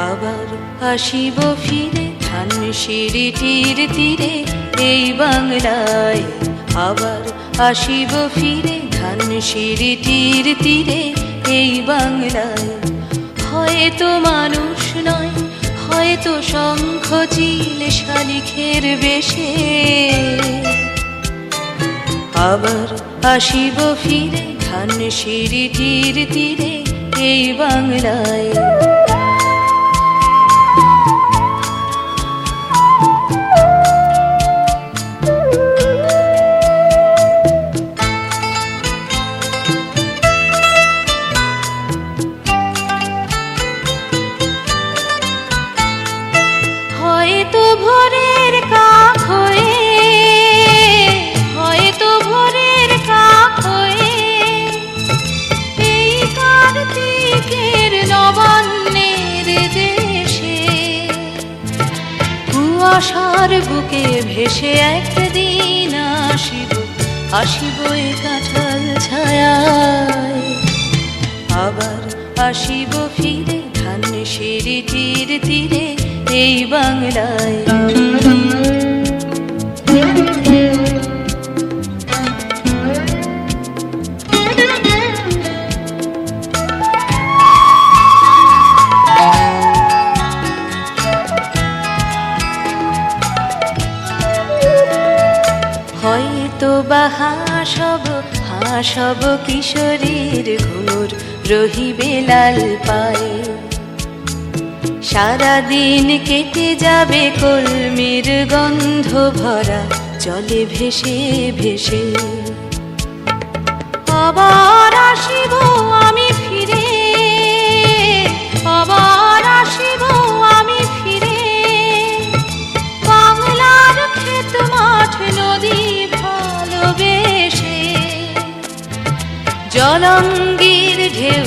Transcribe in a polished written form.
আবার আসিব ফিরে ধানসিঁড়িটির তীরে এই বাংলায়। আবার আসিব ফিরে ধানসিঁড়িটির তীরে এই বাংলায়। হয়তো মানুষ নয়, হয়তো শঙ্খ চিল শালিখের বেশে। আবার আসিব ফিরে ধানসিঁড়িটির তীরে এই বাংলায়। হয়তো ভোরের কাক হয়ে, হয়তো ভোরের কাক হয়ে এই কার্তিকের নবান্নের দেশে কুয়াশার বুকে ভেসে একদিন আসিব, আসিব এ কাঁঠাল ছায়ায়। আবার আসিব ফিরে ধানসিঁড়িটির তীরে এই বাংলায়। হয়তো বা হাসব কিশোরীর ঘুর রহিবে লাল পায়ে। সারাদিন কেটে যাবে কলমির গন্ধ ভরা জলে ভেসে ভেসে। আবার আসিব আমি ফিরে, আবার আসিব আমি ফিরে বাংলার ক্ষেত মাঠ নদী ভালোবেসে। জলঙ্গির ঢেউ